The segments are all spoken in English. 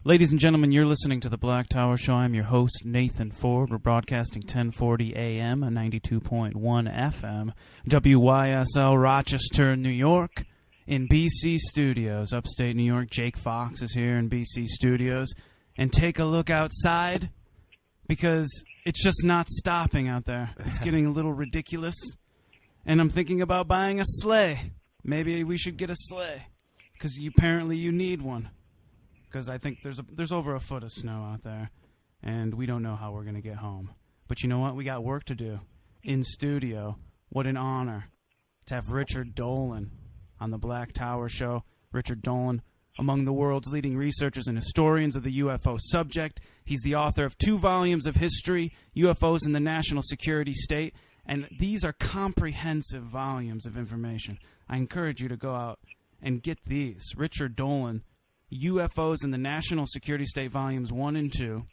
Ladies and gentlemen, you're listening to The Black Tower Show. I'm your host, Nathan Ford. We're broadcasting 1040 AM, 92.1 FM, WYSL Rochester, New York, in BC Studios, upstate New York. Jake Fox is here in BC Studios. And take a look outside, because it's just not stopping out there. It's getting a little ridiculous. And I'm thinking about buying a sleigh. Maybe we should get a sleigh, because apparently you need one. Because I think there's over a foot of snow out there, and we don't know how we're going to get home. But you know what? We got work to do. In studio, what an honor to have Richard Dolan on the Black Tower Show. Richard Dolan, among the world's leading researchers and historians of the UFO subject. He's the author of 2 volumes of history, UFOs in the National Security State, and these are comprehensive volumes of information. I encourage you to go out and get these. Richard Dolan, UFOs in the National Security State, Volumes 1 and 2,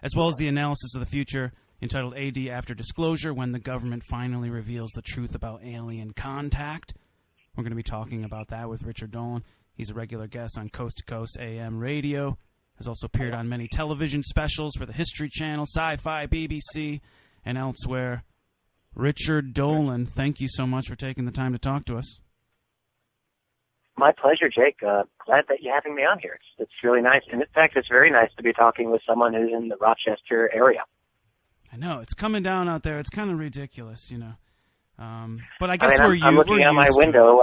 as well as the analysis of the future entitled AD After Disclosure, when the government finally reveals the truth about alien contact. We're going to be talking about that with Richard Dolan. He's a regular guest on Coast to Coast AM radio, has also appeared on many television specials for the History Channel, Sci-Fi, BBC, and elsewhere. Richard Dolan, thank you so much for taking the time to talk to us. My pleasure, Jake. Glad that you're having me on here. It's really nice. And in fact, it's very nice to be talking with someone who's in the Rochester area. I know. It's coming down out there. It's kind of ridiculous, you know. But I guess I'm looking out my window.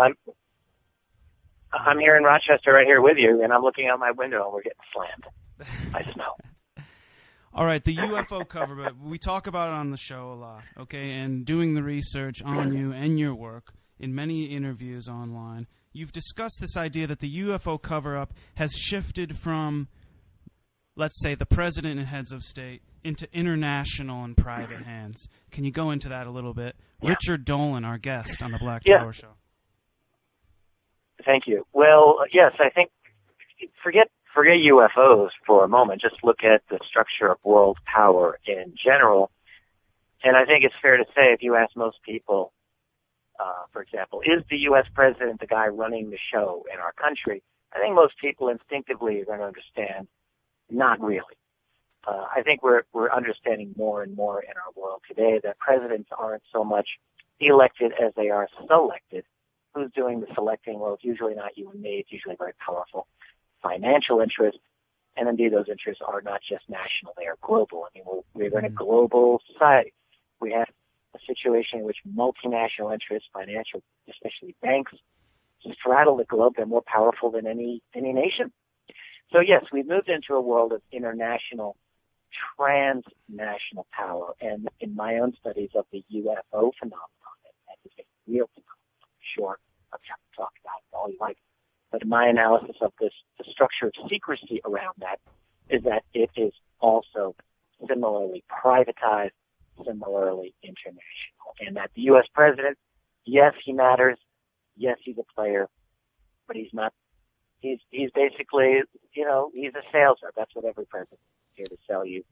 I'm here in Rochester right here with you, and I'm looking out my window, and we're getting slammed by snow. All right, the UFO cover, but we talk about it on the show a lot, okay? And doing the research on you and your work in many interviews online, you've discussed this idea that the UFO cover-up has shifted from, let's say, the president and heads of state into international and private hands. Can you go into that a little bit? Yeah. Richard Dolan, our guest on the Black Tower Show. Thank you. Well, yes, I think forget UFOs for a moment. Just look at the structure of world power in general. And I think it's fair to say, if you ask most people, for example, is the U.S. president the guy running the show in our country? I think most people instinctively are going to understand, not really. I think we're understanding more and more in our world today that presidents aren't so much elected as they are selected. Who's doing the selecting? Well, it's usually not you and me. It's usually very powerful financial interests. And indeed, those interests are not just national, they are global. I mean, we're in a global society. We have a situation in which multinational interests, financial, especially banks, straddle the globe. They're more powerful than any nation. So yes, we've moved into a world of international, transnational power. And in my own studies of the UFO phenomenon, and it's a real phenomenon, sure, I'll talk about it all you like. But in my analysis of this, the structure of secrecy around that is that it is also similarly privatized, similarly international, and that the U.S. president, yes, he matters, yes, he's a player, but he's not. He's basically, he's a sales rep. That's what every president is here to sell you.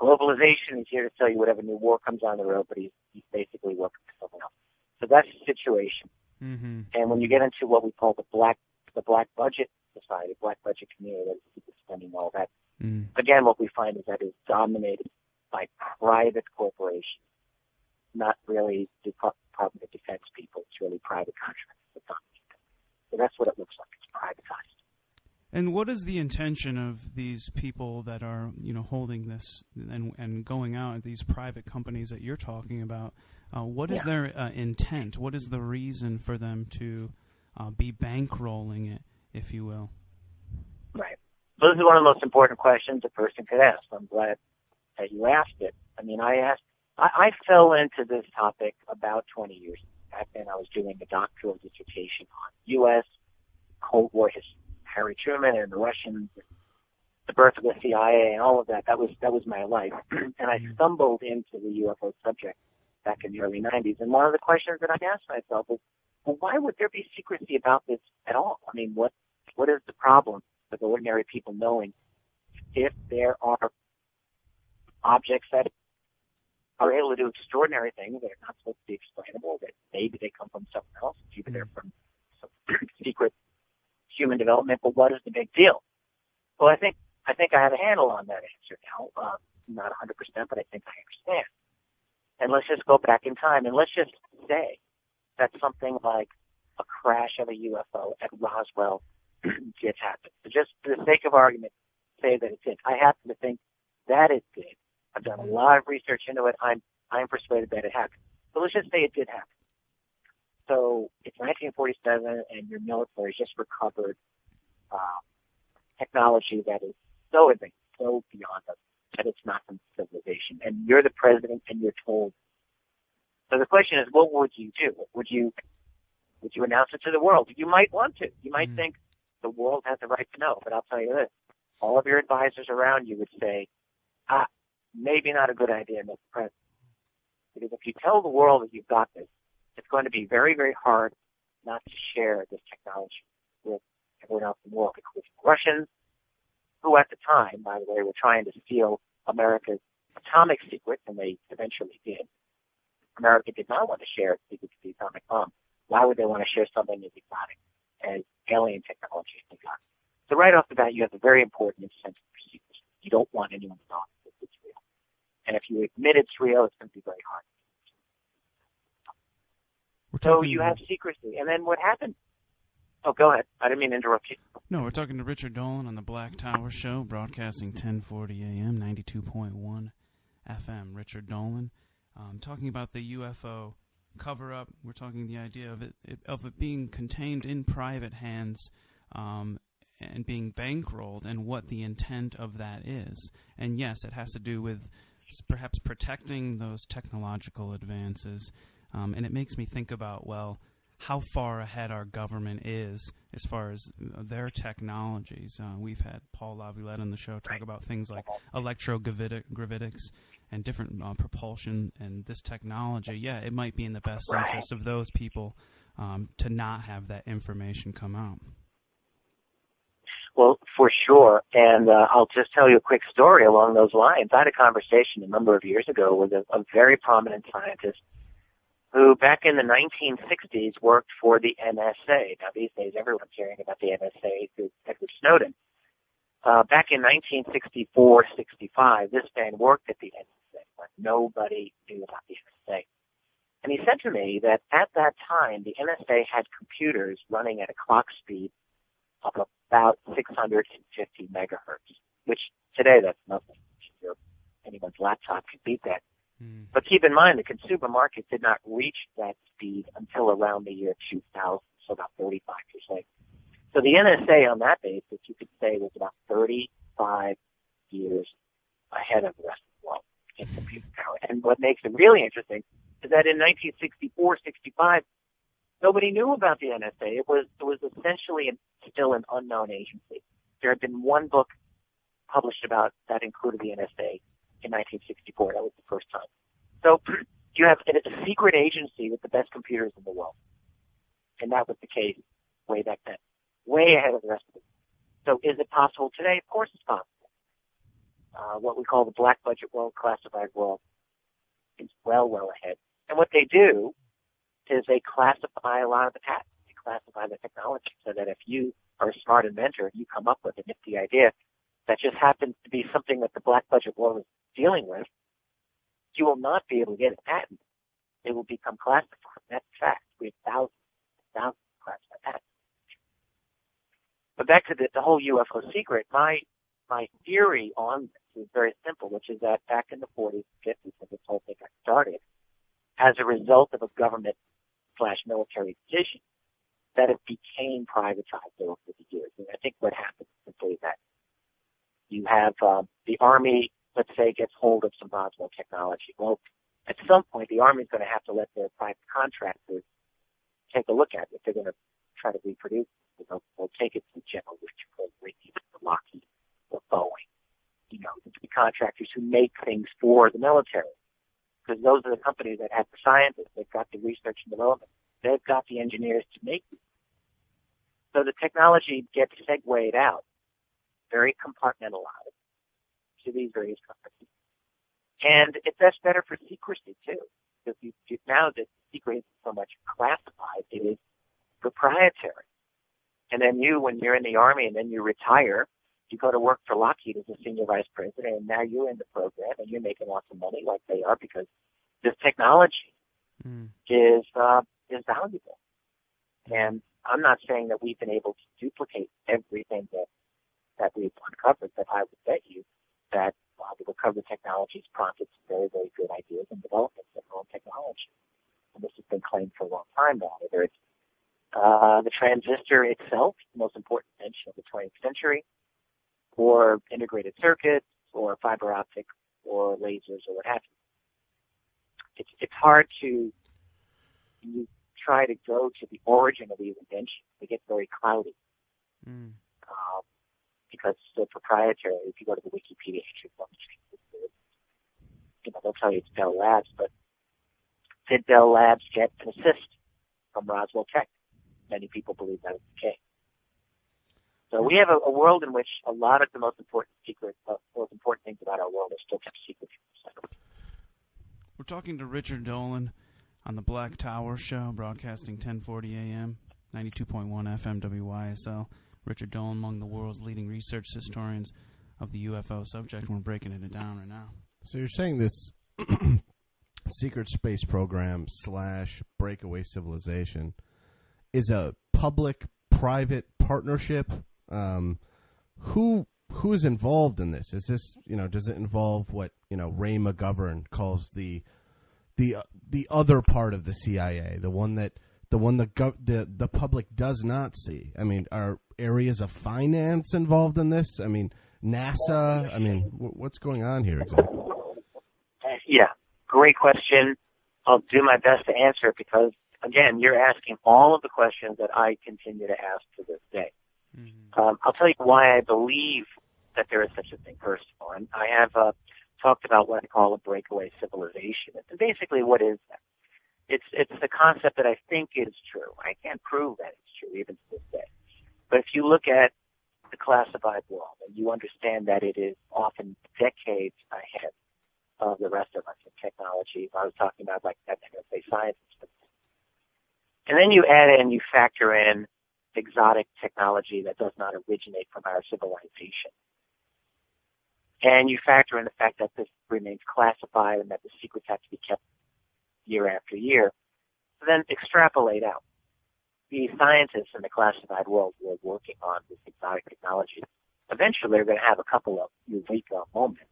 Globalization, he's here to sell you whatever new war comes on the road, but he's basically working for someone else. So that's the situation. Mm-hmm. And when you get into what we call the black budget society, black budget community, that is people spending all that, again, what we find is that it's dominated by private corporations, not really the Department of Defense people. It's really private contractors that dominate them. So that's what it looks like. It's privatized. And what is the intention of these people that are, holding this and going out at these private companies that you're talking about? What is their intent? What is the reason for them to be bankrolling it, if you will? Right. This is one of the most important questions a person could ask. I'm glad that you asked it. I mean, I fell into this topic about 20 years ago. Back then I was doing a doctoral dissertation on U.S. Cold War history. Harry Truman and the Russians, the birth of the CIA, and all of that. That was my life. And I stumbled into the UFO subject back in the early 90s. And one of the questions that I asked myself was, well, why would there be secrecy about this at all? I mean, what is the problem with ordinary people knowing if there are objects that are able to do extraordinary things that are not supposed to be explainable, that maybe they come from somewhere else, maybe they're from some secret human development, but what is the big deal? Well, I think I have a handle on that answer now. Not 100%, but I think I understand. And let's just go back in time, and let's just say that something like a crash of a UFO at Roswell did happen. So just for the sake of argument, say that it did. I happen to think that it did. I've done a lot of research into it. I'm persuaded that it happened. So let's just say it did happen. So it's 1947, and your military just recovered technology that is so advanced, so beyond us, that it's not from civilization. And you're the president, and you're told. So the question is, what would you do? Would you announce it to the world? You might want to. You might think the world has the right to know. But I'll tell you this: all of your advisors around you would say, maybe not a good idea, Mr. President. Because if you tell the world that you've got this, it's going to be very, very hard not to share this technology with everyone else in the world, including the Russians, who at the time, by the way, were trying to steal America's atomic secrets, and they eventually did. America did not want to share its secrets to the atomic bomb. Why would they want to share something as exotic as alien technology as they got? So right off the bat, you have a very important incentive for secrecy. You don't want anyone to know that it's real. And if you admit it's real, it's going to be very hard. So you have secrecy. And then what happened? Oh, go ahead. I didn't mean to interrupt you. No, we're talking to Richard Dolan on the Black Tower Show, broadcasting 1040 AM, 92.1 FM. Richard Dolan, talking about the UFO cover-up. We're talking the idea of it being contained in private hands and being bankrolled, and what the intent of that is. And yes, it has to do with perhaps protecting those technological advances. And it makes me think about, well, how far ahead our government is as far as their technologies. We've had Paul Laviolette on the show talk about things like electrogravitics and different propulsion, and this technology. Yeah, it might be in the best interest of those people to not have that information come out. Well, for sure. And I'll just tell you a quick story along those lines. I had a conversation a number of years ago with a very prominent scientist who back in the 1960s worked for the NSA. Now, these days, everyone's hearing about the NSA through Edward Snowden. Back in 1964-65, this man worked at the NSA, but nobody knew about the NSA. And he said to me that at that time, the NSA had computers running at a clock speed of about 650 megahertz, which today that's nothing. Anyone's laptop could beat that. But keep in mind, the consumer market did not reach that speed until around the year 2000, so about 35 years later. So the NSA on that basis, you could say, was about 35 years ahead of the rest of the world in computer power. And what makes it really interesting is that in 1964-65, nobody knew about the NSA. It was essentially still an unknown agency. There had been one book published about that included the NSA in 1964. That was the first time. So you have a secret agency with the best computers in the world. And that was the case way back then, way ahead of the rest of it. So is it possible today? Of course it's possible. What we call the black budget world, classified world, is well ahead. And what they do is they classify a lot of the patents. They classify the technology so that if you are a smart inventor and you come up with a nifty idea that just happens to be something that the black budget world is dealing with, you will not be able to get a patent. It will become classified. That's a fact. We have thousands of classified patents. But back to the whole UFO secret, my theory on this is very simple, which is that back in the 40s and 50s when this whole thing got started, as a result of a government/military decision, that it became privatized over the years. And I think what happens is simply that you have the Army, let's say, gets hold of some Roswell technology. Well, at some point, the Army is going to have to let their private contractors take a look at it. If they're going to try to reproduce it, they'll take it to General Richard or Lockheed or Boeing. The contractors who make things for the military. Because those are the companies that have the scientists, they've got the research and development, they've got the engineers to make these. So the technology gets segued out, very compartmentalized, to these various companies. And that's better for secrecy, too, because now that the secret isn't so much classified, it is proprietary. And then when you're in the Army and then you retire, You go to work for Lockheed as a senior vice president, and now you're in the program, and you're making lots of money like they are because this technology is valuable. And I'm not saying that we've been able to duplicate everything that we've uncovered, but I would bet you that the recovery technologies prompted some very, very good ideas and developments in our own technology. And this has been claimed for a long time now, whether it's the transistor itself, the most important invention of the 20th century, or integrated circuits, or fiber optic, or lasers, or what have you. It's hard to you try to go to the origin of these inventions. They get very cloudy because it's still proprietary. If you go to the Wikipedia entry, they'll tell you it's Bell Labs, but did Bell Labs get an assist from Roswell Tech? Many people believe that is the case. So we have a world in which a lot of the most important things about our world are still kept secret. We're talking to Richard Dolan on the Black Tower Show, broadcasting 1040 AM, 92.1 FM WYSL. Richard Dolan, among the world's leading research historians of the UFO subject. We're breaking it down right now. So you're saying this secret space program / breakaway civilization is a public-private partnership? Who is involved in this? Is this, does it involve what, Ray McGovern calls the other part of the CIA, the one the public does not see? I mean, are areas of finance involved in this? I mean, NASA? I mean, what's going on here exactly? Yeah, great question. I'll do my best to answer it because, again, you're asking all of the questions that I continue to ask to this day. I'll tell you why I believe that there is such a thing, first of all. And I have talked about what I call a breakaway civilization. And basically, what is that? It's the concept that I think is true. I can't prove that it's true even to this day. But if you look at the classified world and you understand that it is often decades ahead of the rest of us in technology, I was talking about like that, I'm going to say science, and then you add in, you factor in exotic technology that does not originate from our civilization. And you factor in the fact that this remains classified and that the secrets have to be kept year after year. So then extrapolate out. The scientists in the classified world who are working on this exotic technology, eventually they're going to have a couple of eureka moments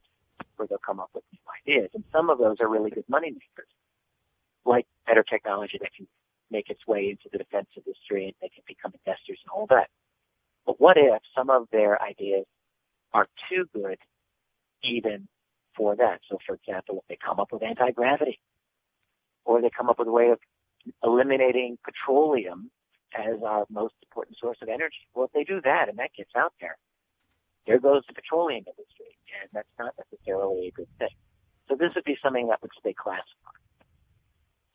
where they'll come up with new ideas. And some of those are really good money makers, like better technology that can make its way into the defense industry and they can become investors and all that. But what if some of their ideas are too good even for that? So, for example, if they come up with anti-gravity, or they come up with a way of eliminating petroleum as our most important source of energy. Well, if they do that and that gets out there goes the petroleum industry, and that's not necessarily a good thing. So this would be something that would stay classified.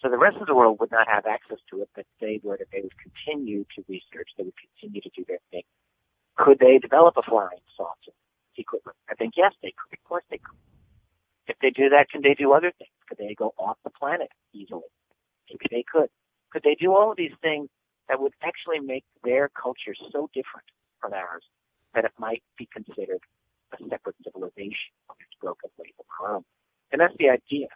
So the rest of the world would not have access to it, but they would continue to research, they would continue to do their thing. Could they develop a flying saucer secretly? I think yes, they could. Of course they could. If they do that, can they do other things? Could they go off the planet easily? Maybe they could. Could they do all of these things that would actually make their culture so different from ours that it might be considered a separate civilization on its broken ways of harm? And that's the idea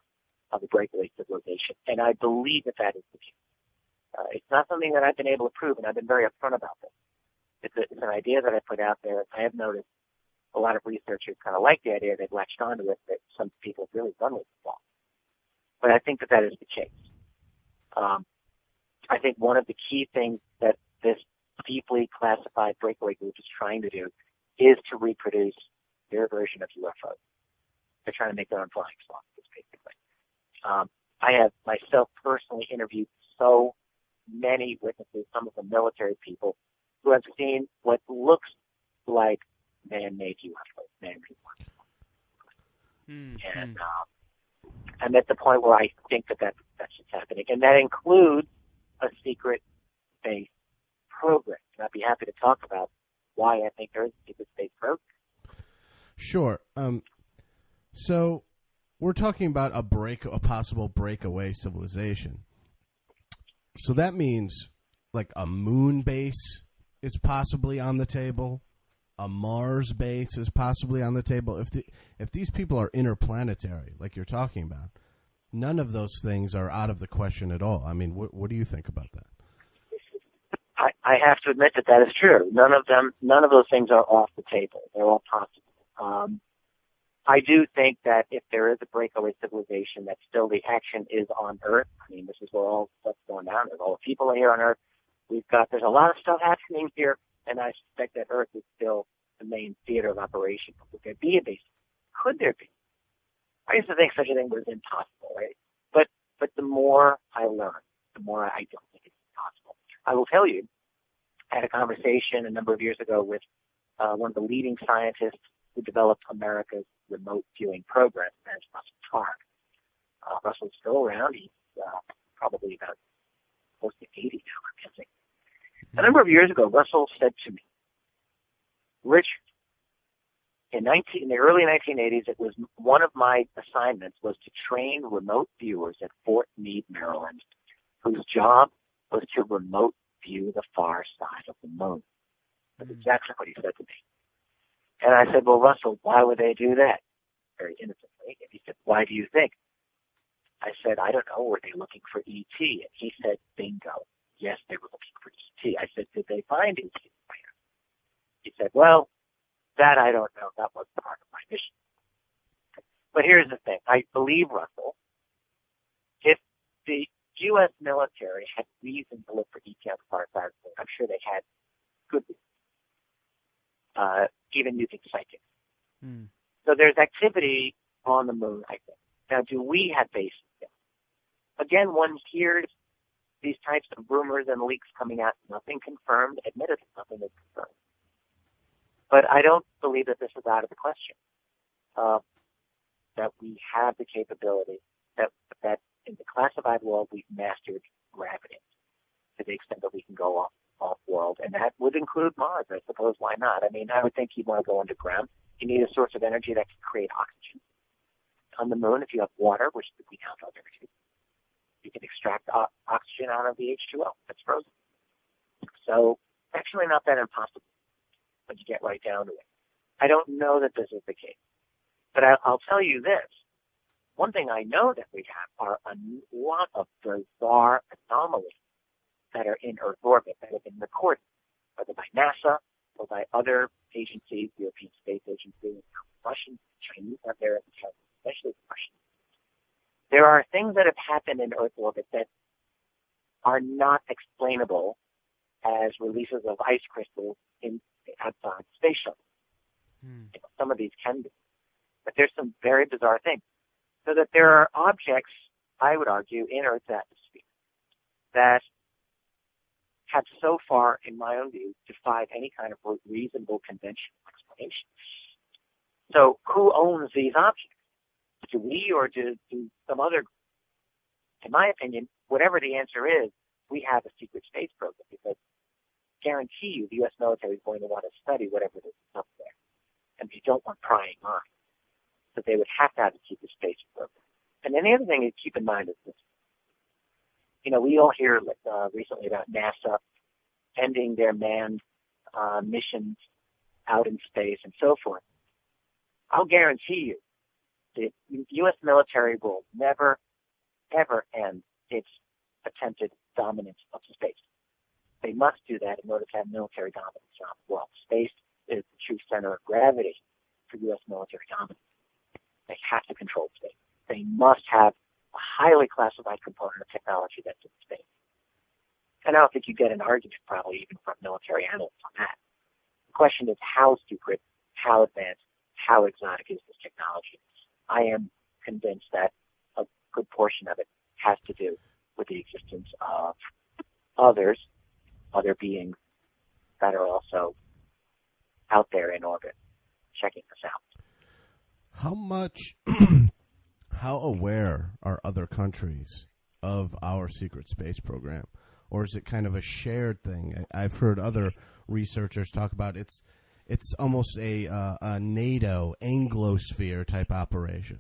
of the breakaway civilization, and I believe that is the case. It's not something that I've been able to prove, and I've been very upfront about this. It's an idea that I put out there. I have noticed a lot of researchers kind of like the idea. They've latched onto it, that some people have really run with it long. But I think that is the case. I think one of the key things that this deeply classified breakaway group is trying to do is to reproduce their version of UFOs. They're trying to make their own flying saucers, basically. I have myself personally interviewed so many witnesses, some of them military people, who have seen what looks like man-made UFOs, man-made ones. And I'm at the point where I think that's just happening. And that includes a secret space program. And I'd be happy to talk about why I think there is a secret space program. Sure. So we're talking about a possible breakaway civilization. So that means like a moon base is possibly on the table. a Mars base is possibly on the table. If these people are interplanetary, like you're talking about, none of those things are out of the question at all. I mean, what do you think about that? I have to admit that is true. None of those things are off the table. They're all possible. I do think that if there is a breakaway civilization, that still the action is on Earth. I mean, this is where all stuff's going down. There's all the people here on Earth. There's a lot of stuff happening here, and I suspect that Earth is still the main theater of operation. Would there be a base? Could there be? I used to think such a thing was impossible, right? But the more I learn, the more I don't think it's impossible. I will tell you, I had a conversation a number of years ago with one of the leading scientists who developed America's remote viewing program, and Russell Clark. Russell's still around. He's probably about close to 80 now, I'm guessing. A number of years ago, Russell said to me, Richard, in the early 1980s, it was one of my assignments was to train remote viewers at Fort Meade, Maryland, whose job was to remote view the far side of the moon. That's exactly what he said to me. And I said, well, Russell, why would they do that? Very innocently. And he said, why do you think? I said, I don't know. Were they looking for E.T.? And he said, bingo. Yes, they were looking for E.T. I said, did they find E.T.? He said, well, that I don't know. That wasn't part of my mission. But here's the thing. I believe, Russell, if the U.S. military had reason to look for E.T. on the far side of the moon, I'm sure they had good reason. Even using psychics. So there's activity on the moon, I think. Now, do we have bases there? Again, one hears these types of rumors and leaks coming out, nothing confirmed, admittedly nothing is confirmed. But I don't believe that this is out of the question, that we have the capability, that in the classified world we've mastered gravity to the extent that we can go off-world, and that would include Mars, I suppose. Why not? I mean, I would think you'd want to go underground. You need a source of energy that can create oxygen. On the moon, if you have water, which we now know there is, you can extract oxygen out of the H2O that's frozen. So, actually not that impossible when you get right down to it. I don't know that this is the case. But I'll tell you this. One thing I know that we have are a lot of bizarre anomalies that are in Earth orbit that have been recorded, whether by NASA or by other agencies, the European Space Agency, Russians, Chinese out there, especially the Russians. There are things that have happened in Earth orbit that are not explainable as releases of ice crystals in outside space shuttle. Some of these can be. But there's some very bizarre things. So that there are objects, I would argue, in Earth's atmosphere that have so far, in my own view, defied any kind of reasonable conventional explanation. So who owns these objects? Do we or do some other group? In my opinion, whatever the answer is, we have a secret space program because I guarantee you the U.S. military is going to want to study whatever it is up there. And they don't want prying minds. So they would have to have a secret space program. And then the other thing to keep in mind is this. You know, we all hear recently about NASA ending their manned missions out in space and so forth. I'll guarantee you the U.S. military will never, ever end its attempted dominance of space. They must do that in order to have military dominance around the world. Space is the true center of gravity for U.S. military dominance. They have to control space. They must have a highly classified component of technology that's in space. And I don't think you get an argument probably even from military analysts on that. The question is how secret, how advanced, how exotic is this technology? I am convinced that a good portion of it has to do with the existence of other beings that are also out there in orbit checking this out. How much, how aware are other countries of our secret space program? Or is it kind of a shared thing? I've heard other researchers talk about it's almost a NATO Anglosphere type operation.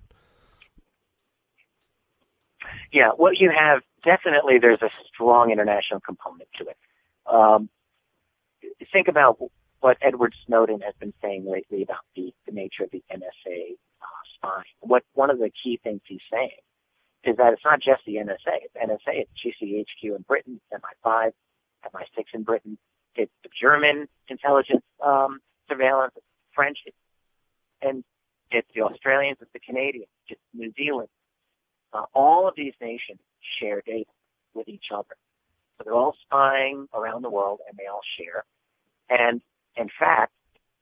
Yeah, what you have, definitely there's a strong international component to it. Think about what Edward Snowden has been saying lately about the nature of the NSA spying. One of the key things he's saying is that it's not just the NSA. It's NSA, it's GCHQ in Britain, it's MI5, MI6 in Britain, it's the German intelligence surveillance, it's French, and it's the Australians, it's the Canadians, it's New Zealand. All of these nations share data with each other. So they're all spying around the world, and they all share. And in fact,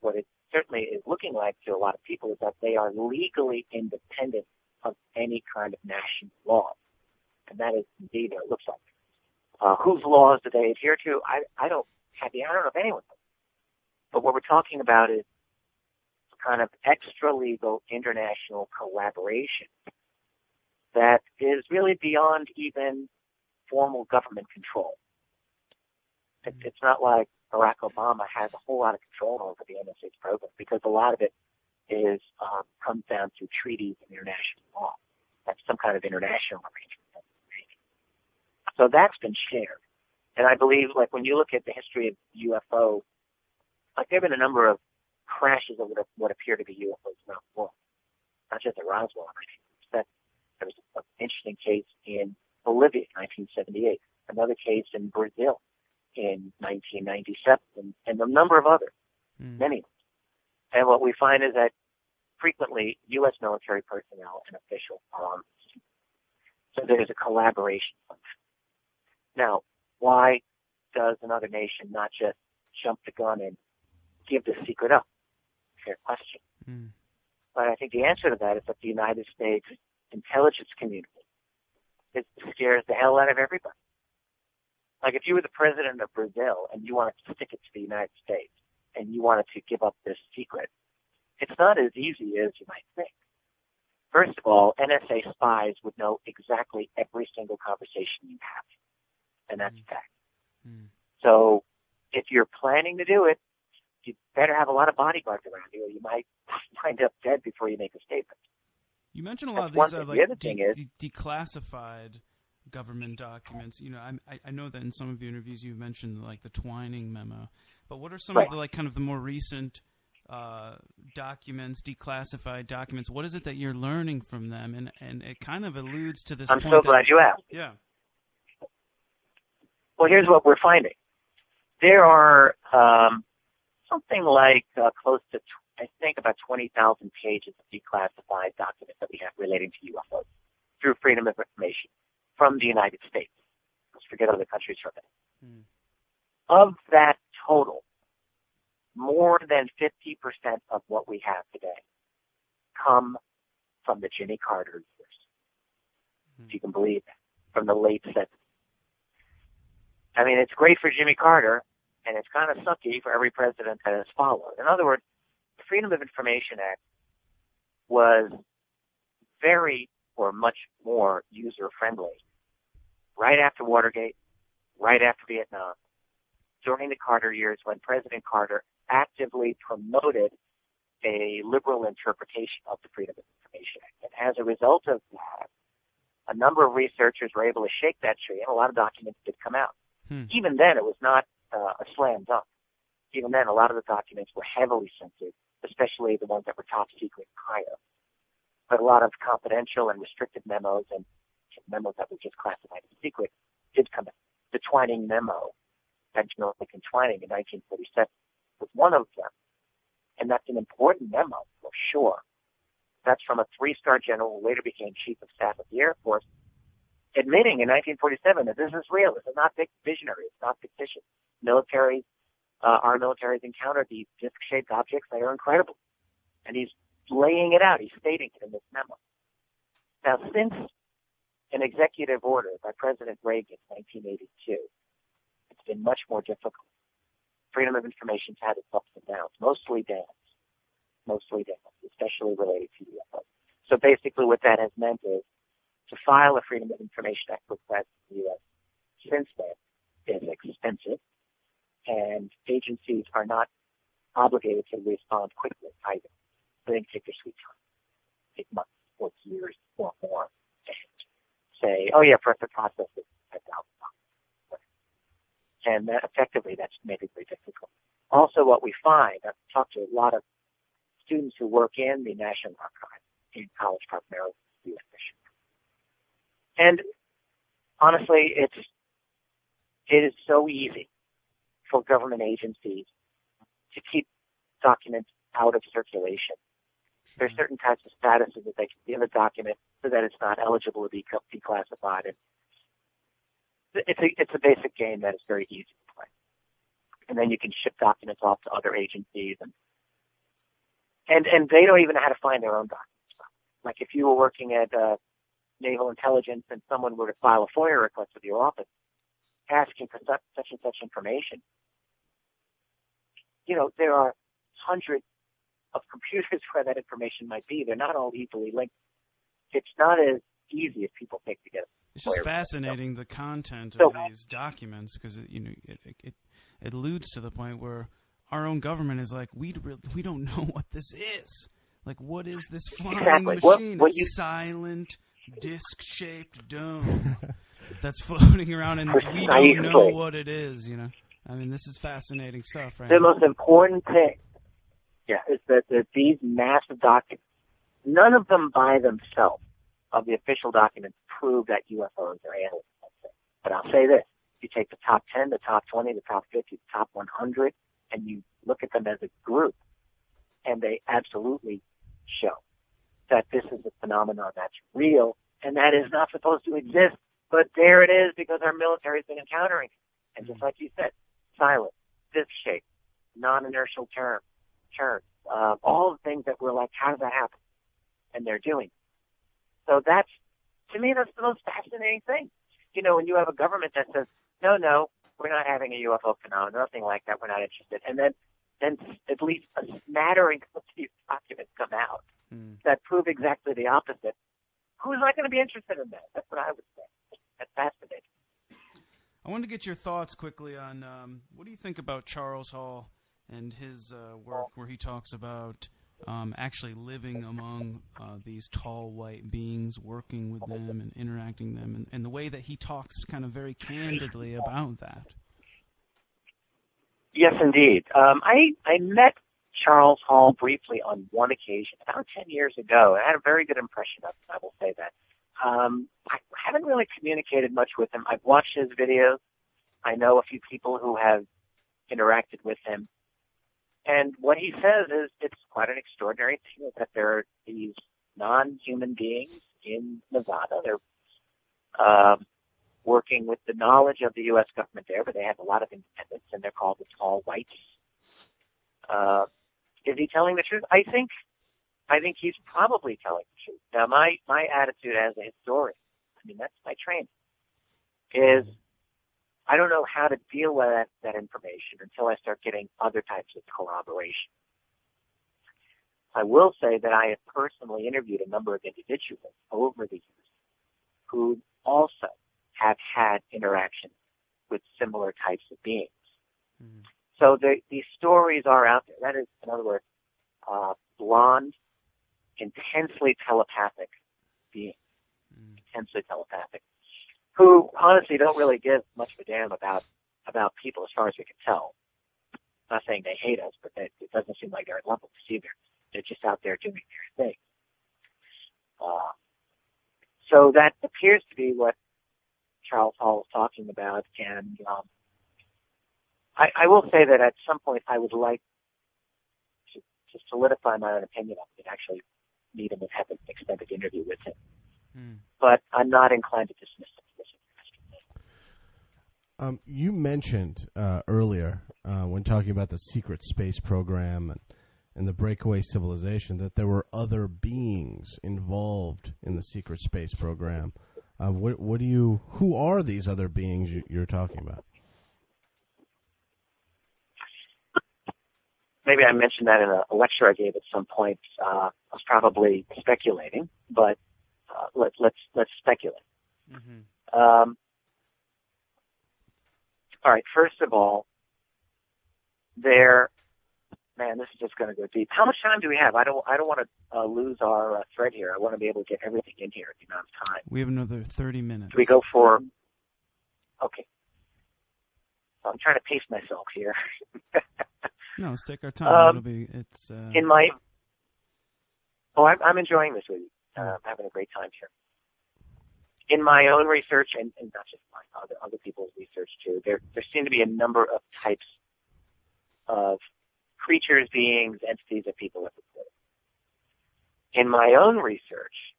what it certainly is looking like to a lot of people is that they are legally independent of any kind of national law. And that is indeed what it looks like. Whose laws do they adhere to? I don't know if anyone does. But what we're talking about is kind of extra-legal international collaboration that is really beyond even formal government control. It's not like Barack Obama has a whole lot of control over the NSA's program, because a lot of it is comes down to treaties and international law. That's some kind of international arrangement. So that's been shared. And I believe, like, when you look at the history of UFO, like, there have been a number of crashes of what appear to be UFOs around the world, not just at Roswell. There was an interesting case in Bolivia in 1978, another case in Brazil in 1997, and a number of others, many. And what we find is that frequently U.S. military personnel and officials are on the scene. So there's a collaboration on that. Now, why does another nation not just jump the gun and give the secret up? Fair question. But I think the answer to that is that the United States intelligence community scares the hell out of everybody. Like, if you were the president of Brazil and you wanted to stick it to the United States and you wanted to give up this secret, it's not as easy as you might think. First of all, NSA spies would know exactly every single conversation you have, and that's a fact. So if you're planning to do it, you better have a lot of bodyguards around you, or you might wind up dead before you make a statement. You mentioned a lot That's of these the other thing is declassified government documents. You know, I know that in some of your interviews you mentioned like the Twining memo, but what are some of the like kind of the more recent documents, declassified documents? What is it that you're learning from them? And it kind of alludes to this. I'm so glad you asked. Yeah. Well, here's what we're finding. There are something like close to, I think, about 20,000 pages of declassified documents that we have relating to UFOs through Freedom of Information from the United States. Let's forget other countries for a minute. Of that total, more than 50% of what we have today come from the Jimmy Carter years. If you can believe that, from the late 70s. I mean, it's great for Jimmy Carter, and it's kind of sucky for every president that has followed. In other words, the Freedom of Information Act was very, or much more user-friendly right after Watergate, right after Vietnam, during the Carter years when President Carter actively promoted a liberal interpretation of the Freedom of Information Act. And as a result of that, a number of researchers were able to shake that tree, and a lot of documents did come out. Even then, it was not a slam dunk. Even then, a lot of the documents were heavily censored, especially the ones that were top secret and higher. But a lot of confidential and restricted memos and memos that were just classified as secret did come out. The Twining memo, General Twining in 1947, was one of them. And that's an important memo, for sure. That's from a 3-star general who later became Chief of Staff of the Air Force, admitting in 1947 that this is real. This is not visionary. It's not fictitious. Our military's encountered these disc-shaped objects. They are incredible. And he's laying it out. He's stating it in this memo. Now, since an executive order by President Reagan in 1982, it's been much more difficult. Freedom of Information's had its ups and downs, mostly downs, especially related to UFOs. So basically what that has meant is to file a Freedom of Information Act request in the U.S. since then is expensive, and agencies are not obligated to respond quickly either. They can take their sweet time, take months or years or more, and say, oh yeah, for us to process it, $5,000. And that effectively, that's made it very difficult. also what we find, I've talked to a lot of students who work in the National Archives, in College Park, Maryland, U.S. Mission. And honestly, it is so easy for government agencies to keep documents out of circulation. There's certain types of statuses that they can give a document so that it's not eligible to be declassified. And it's a basic game that is very easy to play. And then you can ship documents off to other agencies, and they don't even know how to find their own documents. Like if you were working at Naval Intelligence and someone were to file a FOIA request with your office asking for such and such information, there are hundreds of computers where that information might be. They're not all easily linked. It's not as easy as people think to get it. It's just fascinating, the content of these documents, because it alludes to the point where our own government is like, we don't know what this is. Like, what is this flying machine? Silent, disc-shaped dome that's floating around, and we don't know what it is. I mean, this is fascinating stuff, right? The most important thing, is that these massive documents, none of them by themselves of the official documents prove that UFOs are aliens. But I'll say this. You take the top 10, the top 20, the top 50, the top 100, and you look at them as a group, and they absolutely show that this is a phenomenon that's real, and that is not supposed to exist. But there it is, because our military has been encountering it. And just like you said, silent, disc-shaped, non-inertial turns, all the things that we're like, how does that happen? And they're doing it. So to me, that's the most fascinating thing. When you have a government that says, no, we're not having a UFO phenomenon, nothing like that, we're not interested. And then at least a smattering of these documents come out that prove exactly the opposite. Who's not going to be interested in that? That's what I would say. That's fascinating. I wanted to get your thoughts quickly on what do you think about Charles Hall and his work where he talks about actually living among these tall white beings, working with them and interacting them, and the way that he talks kind of very candidly about that. Yes, indeed. I met Charles Hall briefly on one occasion, about 10 years ago. I had a very good impression of him, I will say that. I haven't really communicated much with him. I've watched his videos. I know a few people who have interacted with him. And what he says is it's quite an extraordinary thing that there are these non-human beings in Nevada. They're working with the knowledge of the U.S. government there, but they have a lot of independence, and they're called the Tall Whites. Is he telling the truth? I think he's probably telling the truth. Now, my attitude as a historian, that's my training, is I don't know how to deal with that information until I start getting other types of corroboration. I will say that I have personally interviewed a number of individuals over the years who also have had interactions with similar types of beings. Mm-hmm. So these stories are out there. That is, in other words, blonde, intensely telepathic beings, intensely telepathic, who honestly don't really give much of a damn about people as far as we can tell. I'm not saying they hate us, but it doesn't seem like they're in love with us either. They're just out there doing their thing. So that appears to be what Charles Hall is talking about, and I will say that at some point I would like to solidify my own opinion of it and actually meet him and have an extended interview with him. But I'm not inclined to dismiss it. You mentioned earlier when talking about the secret space program and the Breakaway civilization that there were other beings involved in the secret space program. Who are these other beings you're talking about? Maybe I mentioned that in a lecture I gave at some point. I was probably speculating, but let's speculate. Mm-hmm. All right. First of all, this is just going to go deep. How much time do we have? I don't want to lose our thread here. I want to be able to get everything in here at the amount of time. We have another 30 minutes. Do we go for? Okay. So I'm trying to pace myself here. No, let's take our time. In my... Oh, I'm enjoying this with you. I'm having a great time here. In my own research, and not just mine, other people's research too, there seem to be a number of types of creatures, beings, entities that people have reported. In my own research,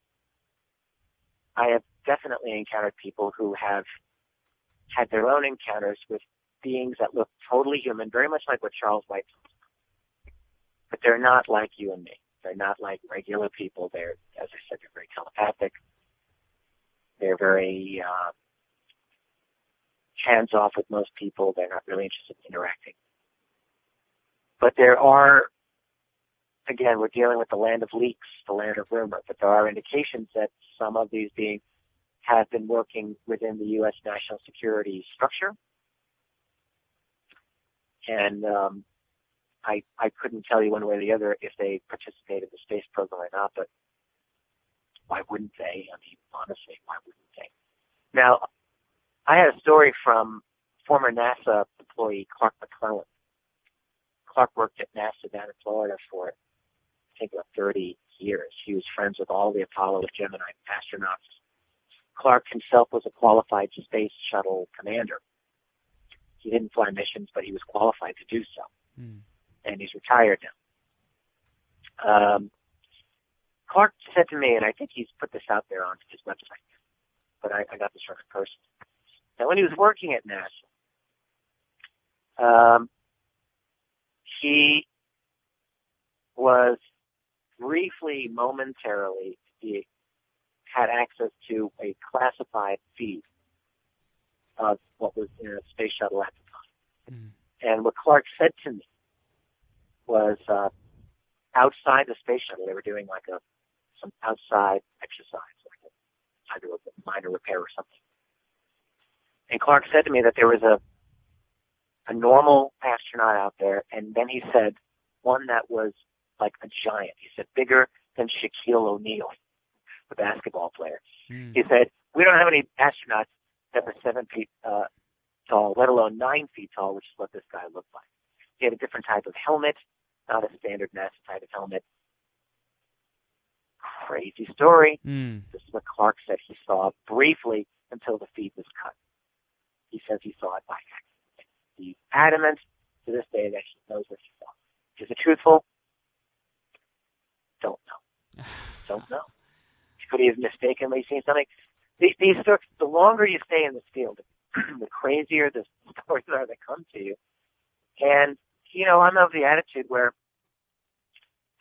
I have definitely encountered people who have had their own encounters with beings that look totally human, very much like what Charles White talks about. But they're not like you and me. They're not like regular people. They're, as I said, they're very telepathic. They're very hands-off with most people. They're not really interested in interacting. But there are, again, we're dealing with the land of leaks, the land of rumor, but there are indications that some of these beings have been working within the U.S. national security structure. And I couldn't tell you one way or the other if they participate in the space program or not, but why wouldn't they? I mean, honestly, why wouldn't they? Now, I had a story from former NASA employee Clark McClellan. Clark worked at NASA down in Florida for, I think, about 30 years. He was friends with all the Apollo and Gemini astronauts. Clark himself was a qualified space shuttle commander. He didn't fly missions, but he was qualified to do so. And he's retired now. Clark said to me, and I think he's put this out there on his website, but I got this from a person. Now, when he was working at NASA, he was briefly, momentarily, he had access to a classified feed of what was in a space shuttle at the time. And what Clark said to me was outside the space shuttle, they were doing like some outside exercise, like either a minor repair or something. And Clark said to me that there was a normal astronaut out there, and then he said one that was like a giant. He said bigger than Shaquille O'Neal, the basketball player. He said, we don't have any astronauts that were 7 feet tall, let alone 9 feet tall, which is what this guy looked like. He had a different type of helmet, not a standard NASA type of helmet. Crazy story. This is what Clark said he saw briefly until the feed was cut. He says he saw it by accident. He's adamant to this day that he knows what he saw. Is it truthful? Don't know. Don't know. Could he have mistakenly seen something? These sorts, the longer you stay in this field, the crazier the stories are that come to you. And, you know, I'm of the attitude where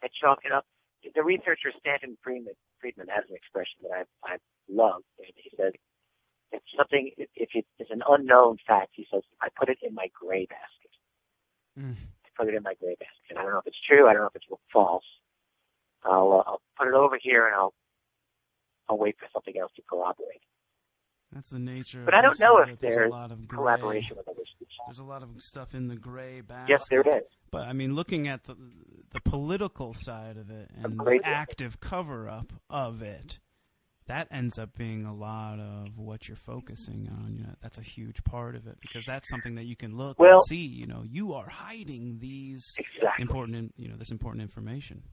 I chalk it up. The researcher Stanton Friedman has an expression that I love. And he says, if something, if it's an unknown fact, he says, I put it in my gray basket. I put it in my gray basket. I don't know if it's true. I don't know if it's false. I'll put it over here and I'll wait for something else to corroborate. That's the nature. But I don't know if there's a lot of collaboration with other species. There's a lot of stuff in the gray basket. Yes, there is. But I mean, looking at the political side of it and the active cover-up of it, that ends up being a lot of what you're focusing on. You know, that's a huge part of it because that's something that you can look and see. You know, you are hiding these important, this important information.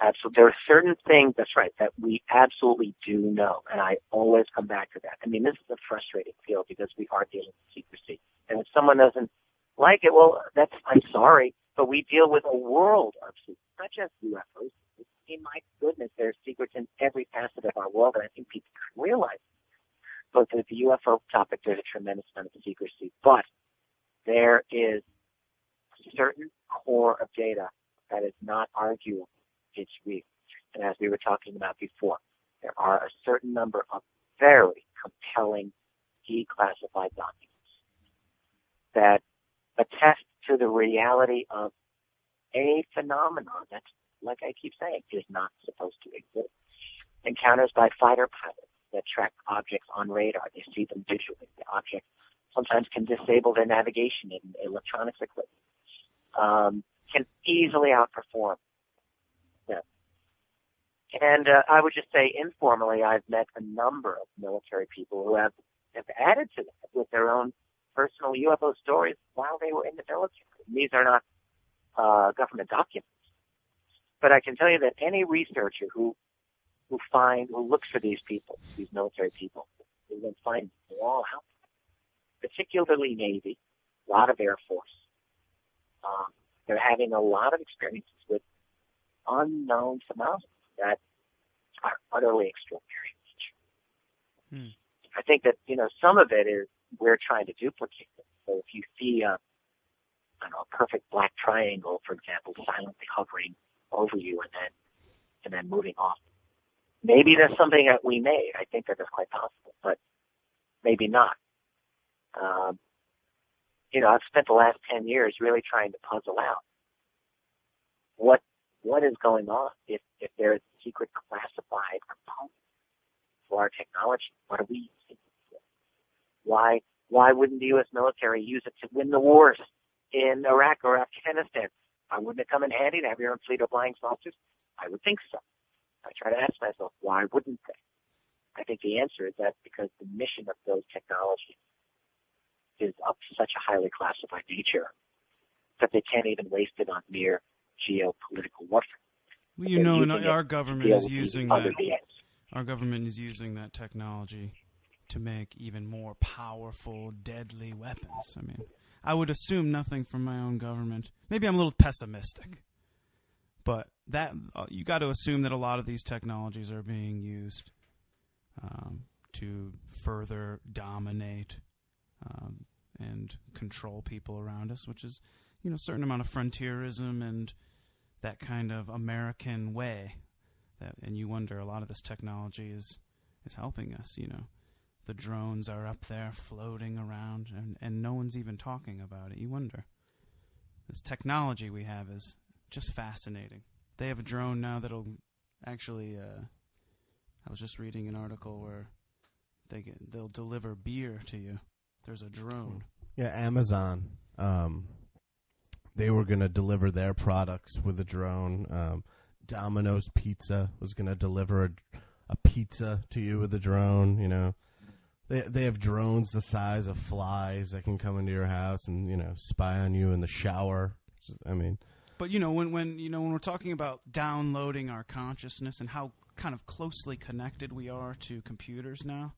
Absolutely. There are certain things, that's right, that we absolutely do know, and I always come back to that. I mean, this is a frustrating field because we are dealing with secrecy. And if someone doesn't like it, well, I'm sorry, but we deal with a world of secrets, not just UFOs. I mean, my goodness, there's secrets in every facet of our world, and I think people can realize it. But with the UFO topic, there's a tremendous amount of secrecy. But there is a certain core of data that is not arguable. It's real. And as we were talking about before, there are a certain number of very compelling declassified documents that attest to the reality of a phenomenon that, like I keep saying, is not supposed to exist. Encounters by fighter pilots that track objects on radar. They see them visually. The object sometimes can disable their navigation in electronics equipment. Can easily outperform them. And I would just say informally, I've met a number of military people who have added to that with their own personal UFO stories while they were in the military. These are not government documents. But I can tell you that any researcher who looks for these people, these military people, who then find them all out, particularly Navy, a lot of Air Force. They're having a lot of experiences with unknown phenomena that are utterly extraordinary. I think that, some of it is we're trying to duplicate it. So if you see a perfect black triangle, for example, silently hovering over you and then moving off, maybe that's something that we made. I think that that's quite possible, but maybe not. I've spent the last 10 years really trying to puzzle out what is going on if there is a secret classified component for our technology. What are we using it for? Why wouldn't the U.S. military use it to win the wars in Iraq or Afghanistan? Wouldn't it come in handy to have your own fleet of flying saucers? I would think so. I try to ask myself, why wouldn't they? I think the answer is that because the mission of those technologies is of such a highly classified nature that they can't even waste it on mere geopolitical warfare. Well, our government is using that. Our government is using that technology to make even more powerful, deadly weapons. I mean, I would assume nothing from my own government. Maybe I'm a little pessimistic, but that you got to assume that a lot of these technologies are being used to further dominate and control people around us, which is, a certain amount of frontierism and that kind of American way. And you wonder, a lot of this technology is helping us. The drones are up there floating around, and no one's even talking about it. You wonder. This technology we have is just fascinating. They have a drone now that'll actually. I was just reading an article where they'll deliver beer to you. There's a drone. Yeah, Amazon. They were going to deliver their products with a drone. Domino's Pizza was going to deliver a pizza to you with a drone. They have drones the size of flies that can come into your house and spy on you in the shower. I mean, but when we're talking about downloading our consciousness and how kind of closely connected we are to computers now,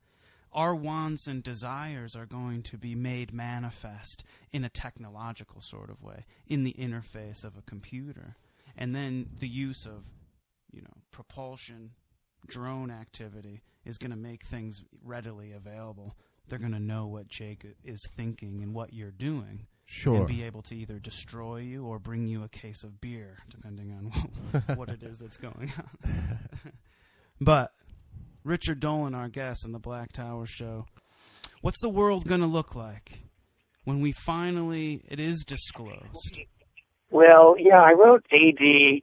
our wants and desires are going to be made manifest in a technological sort of way, in the interface of a computer. And then the use of, propulsion, drone activity is going to make things readily available. They're going to know what Jake is thinking and what you're doing. Sure. And be able to either destroy you or bring you a case of beer, depending on what it is that's going on. But Richard Dolan, our guest on the Black Tower Show, what's the world going to look like when it is disclosed? Well, yeah, I wrote AD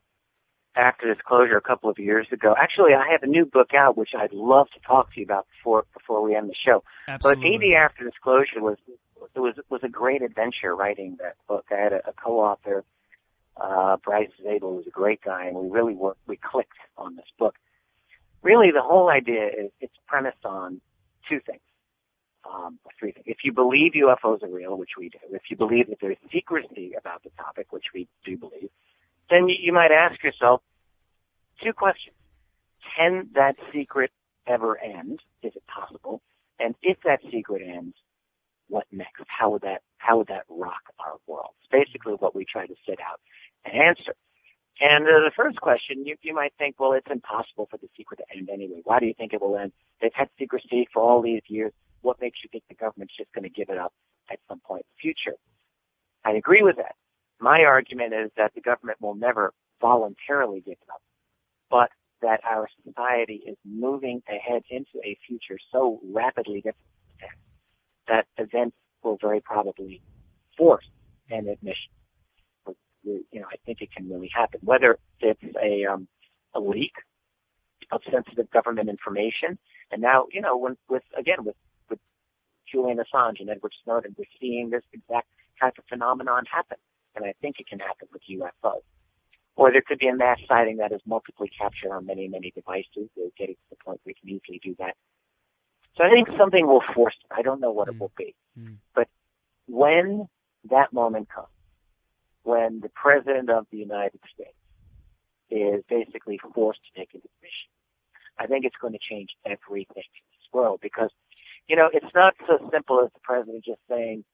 After Disclosure a couple of years ago. Actually, I have a new book out, which I'd love to talk to you about before we end the show. Absolutely. But AD After Disclosure was a great adventure writing that book. I had a co-author, Bryce Zabel, who's a great guy, and we clicked on this book. Really, the whole idea is it's premised on two things, or three things. If you believe UFOs are real, which we do, if you believe that there's secrecy about the topic, which we do believe, then you might ask yourself two questions. Can that secret ever end? Is it possible? And if that secret ends, what next? How would that rock our world? It's basically what we try to set out and answer. And the first question, you might think, well, it's impossible for the secret to end anyway. Why do you think it will end? They've had secrecy for all these years. What makes you think the government's just going to give it up at some point in the future? I agree with that. My argument is that the government will never voluntarily give it up, but that our society is moving ahead into a future so rapidly different that events will very probably force an admission. I think it can really happen. Whether it's a leak of sensitive government information, and now with Julian Assange and Edward Snowden, we're seeing this exact type of phenomenon happen, and I think it can happen with UFOs. Or there could be a mass sighting that is multiply captured on many, many devices. We're getting to the point where we can easily do that. So I think something will force it. I don't know what it will be, but when that moment comes, when the President of the United States is basically forced to take a decision, I think it's going to change everything in this world because, it's not so simple as the President just saying,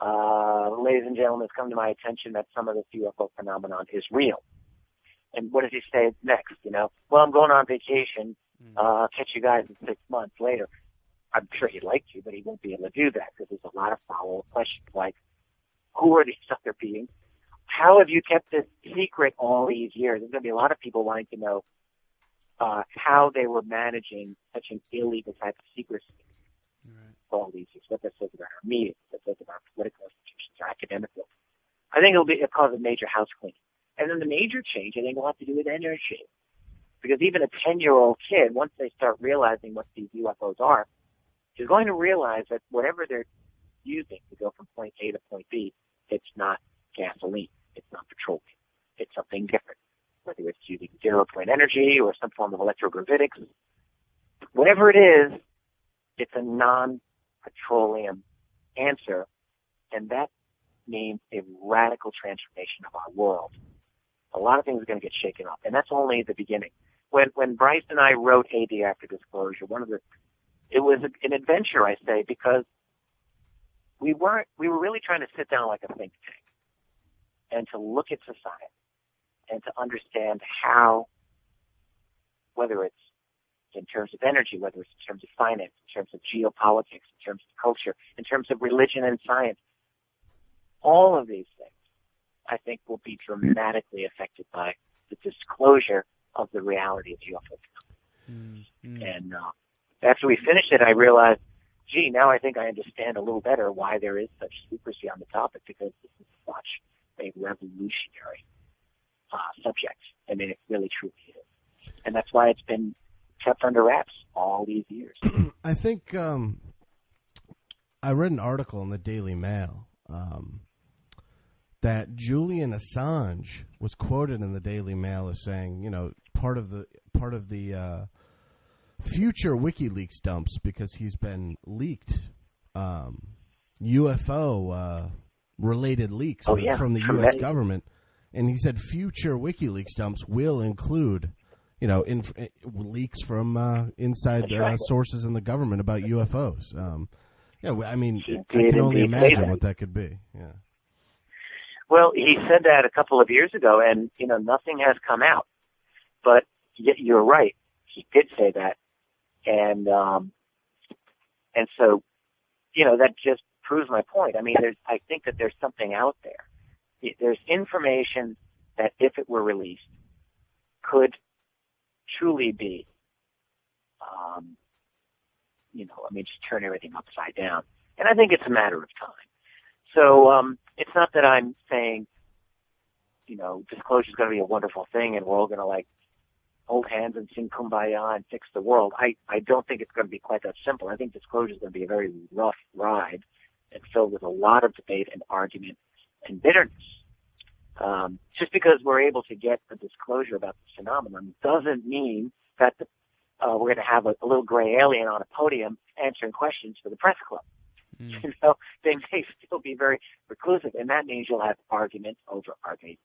ladies and gentlemen, it's come to my attention that some of this UFO phenomenon is real. And what does he say next? Well, I'm going on vacation. I'll catch you guys in 6 months later. I'm sure he'd like to, but he won't be able to do that because there's a lot of follow-up questions like, who are these other beings? How have you kept this secret all these years? There's going to be a lot of people wanting to know how they were managing such an illegal type of secrecy for all these years. What that says about our media, what that says about our political institutions, our academic world. I think it'll cause a major house cleaning. And then the major change, I think, will have to do with energy. Because even a 10-year-old kid, once they start realizing what these UFOs are, is going to realize that whatever they're using to go from point A to point B, it's not gasoline. It's not petroleum. It's something different. Whether it's using zero-point energy or some form of electrogravitics, whatever it is, it's a non-petroleum answer, and that means a radical transformation of our world. A lot of things are going to get shaken up, and that's only the beginning. When Bryce and I wrote AD After Disclosure, it was an adventure, I say, because we were really trying to sit down like a think tank and to look at society and to understand how, whether it's in terms of energy, whether it's in terms of finance, in terms of geopolitics, in terms of culture, in terms of religion and science, all of these things, I think, will be dramatically affected by the disclosure of the reality of UFO. And after we finished it, I realized, now I think I understand a little better why there is such secrecy on the topic, because this is such a revolutionary subject. I mean, it really truly is. And that's why it's been kept under wraps all these years. I think I read an article in the Daily Mail that Julian Assange was quoted in the Daily Mail as saying, part of the future WikiLeaks dumps, because he's been leaked UFO related leaks from the U.S. government, and he said future WikiLeaks dumps will include leaks from inside sources in the government about UFOs. I mean, I can only imagine what that could be. Yeah. Well, he said that a couple of years ago, and nothing has come out. But you're right, he did say that, and so that just proves my point. I mean, I think that there's something out there. There's information that, if it were released, could truly be, just turn everything upside down. And I think it's a matter of time. So it's not that I'm saying, disclosure is going to be a wonderful thing and we're all going to hold hands and sing Kumbaya and fix the world. I don't think it's going to be quite that simple. I think disclosure is going to be a very rough ride and filled with a lot of debate and argument and bitterness. Just because we're able to get a disclosure about the phenomenon doesn't mean that we're going to have a little gray alien on a podium answering questions for the press club. They may still be very reclusive, and that means you'll have arguments over are they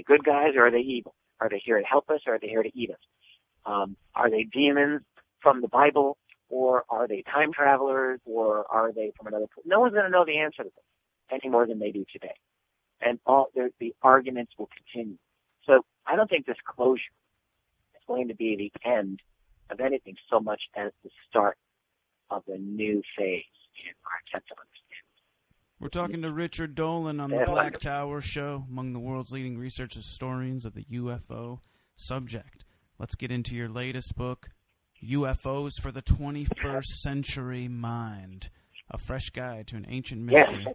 good guys or are they evil? Are they here to help us or are they here to eat us? Are they demons from the Bible, or are they time travelers, or are they from another? No one's going to know the answer to this any more than they do today, and the arguments will continue. So I don't think disclosure is going to be the end of anything so much as the start of a new phase in our attempt to understand. We're talking to Richard Dolan on the Black Tower Show, among the world's leading research historians of the UFO subject. Let's get into your latest book, UFOs for the 21st Century Mind, a fresh guide to an ancient mystery. Yes.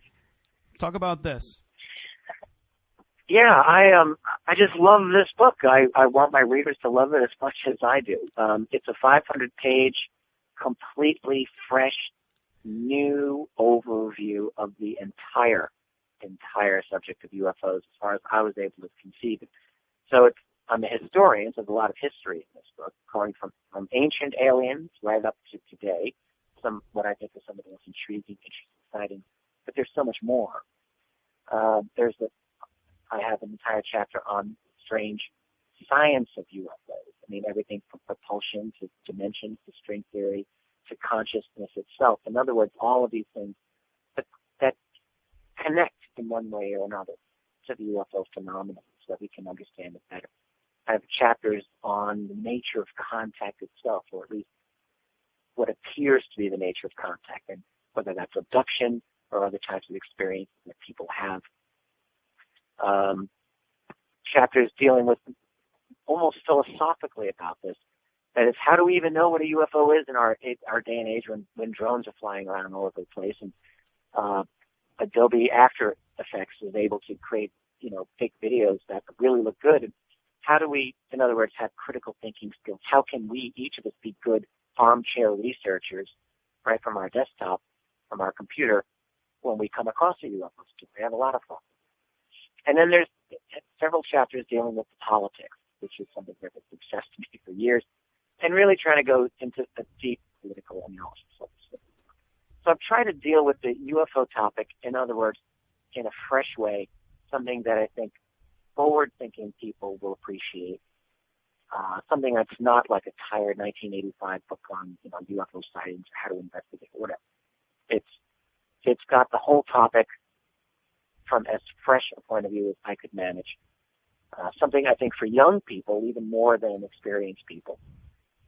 Talk about this. Yeah, I just love this book. I want my readers to love it as much as I do. It's a 500-page, completely fresh, new overview of the entire subject of UFOs as far as I was able to conceive it. So I'm a historian, so there's a lot of history in this book, going from ancient aliens right up to today, what I think are some of the most intriguing, interesting sightings but there's so much more. I have an entire chapter on strange science of UFOs. I mean, everything from propulsion to dimensions to string theory to consciousness itself. In other words, all of these things that connect in one way or another to the UFO phenomenon so that we can understand it better. I have chapters on the nature of contact itself, or at least what appears to be the nature of contact, and whether that's abduction or other types of experiences that people have. Chapters dealing with almost philosophically about this. That is, how do we even know what a UFO is in our day and age when drones are flying around all over the place, and Adobe After Effects is able to create, fake videos that really look good. And how do we, in other words, have critical thinking skills? How can we, each of us, be good armchair researchers, right from our desktop, from our computer, when we come across a UFO story? We have a lot of fun. And then there's several chapters dealing with the politics, which is something that has obsessed me for years, and really trying to go into a deep political analysis of this. So I've tried to deal with the UFO topic, in other words, in a fresh way, something that I think forward-thinking people will appreciate, something that's not like a tired 1985 book on UFO sightings or how to investigate or whatever. It's got the whole topic from as fresh a point of view as I could manage. Something I think for young people, even more than experienced people.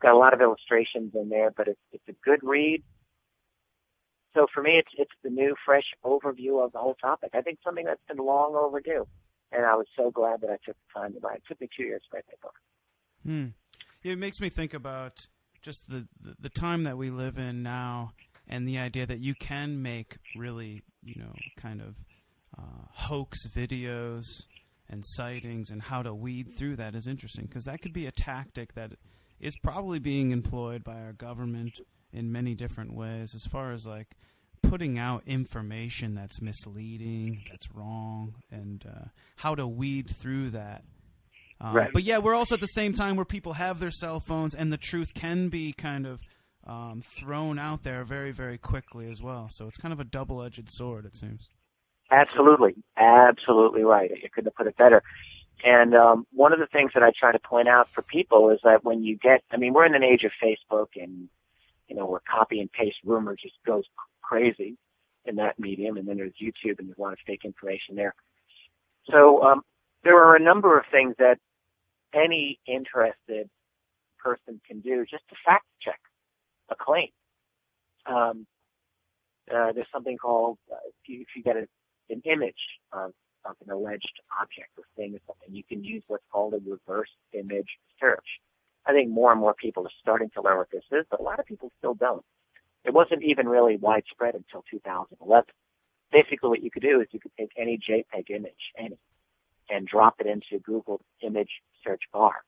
Got a lot of illustrations in there, but it's a good read. So for me, it's the new, fresh overview of the whole topic. I think something that's been long overdue, and I was so glad that I took the time to write. It took me 2 years to write that book. It makes me think about just the time that we live in now, and the idea that you can make really, kind of hoax videos and sightings, and how to weed through that is interesting, because that could be a tactic that is probably being employed by our government in many different ways, as far as like putting out information that's misleading, that's wrong, and how to weed through that. Right. But yeah, we're also at the same time where people have their cell phones, and the truth can be kind of thrown out there very, very quickly as well. So it's kind of a double-edged sword, it seems. Absolutely right. You couldn't have put it better. And one of the things that I try to point out for people is that when you we're in an age of Facebook, and where copy and paste rumor just goes crazy in that medium, and then there's YouTube, and there's a lot of fake information there. So there are a number of things that any interested person can do just to fact check a claim. There's something called, if you get an image of an alleged object or thing or something, you can use what's called a reverse image search. I think more and more people are starting to learn what this is, but a lot of people still don't. It wasn't even really widespread until 2011. Basically what you could do is you could take any JPEG image, and drop it into Google image search bar.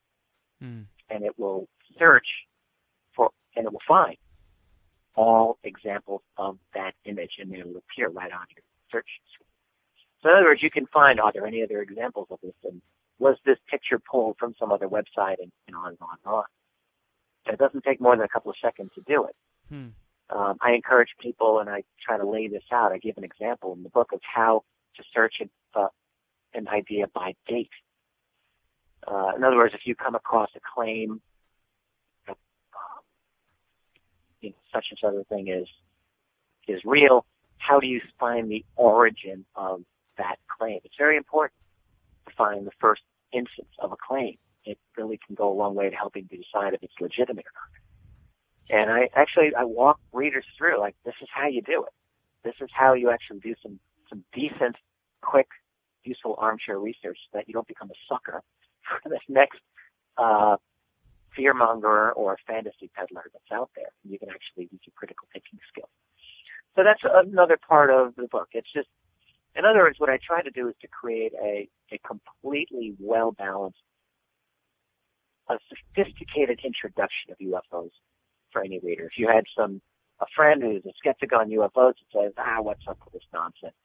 And it will search and it will find all examples of that image, and it will appear right on your search screen. So in other words, you can find, are there any other examples of this, and was this picture pulled from some other website, and on and on and on. And it doesn't take more than a couple of seconds to do it. I encourage people, and I try to lay this out. I give an example in the book of how to search an idea by date. In other words, if you come across a claim that such and such other thing is real, how do you find the origin of that claim? It's very important to find the first instance of a claim. It really can go a long way to helping to decide if it's legitimate or not. And I walk readers through, like, this is how you do it. This is how you actually do some decent, quick, useful armchair research, so that you don't become a sucker for this next fearmonger or fantasy peddler that's out there. You can actually use your critical thinking skills. So that's another part of the book. It's just, in other words, what I try to do is to create a completely well-balanced, a sophisticated introduction of UFOs for any reader. If you had a friend who's a skeptic on UFOs and says, what's up with this nonsense?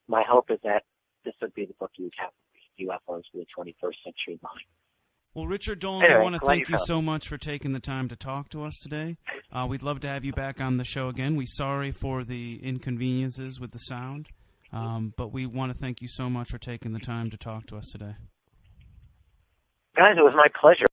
My hope is that this would be the book you would have, UFOs for the 21st century mind. Well, Richard Dolan, anyway, I want to thank you so much for taking the time to talk to us today. We'd love to have you back on the show again. We're sorry for the inconveniences with the sound, but we want to thank you so much for taking the time to talk to us today. Guys, it was my pleasure.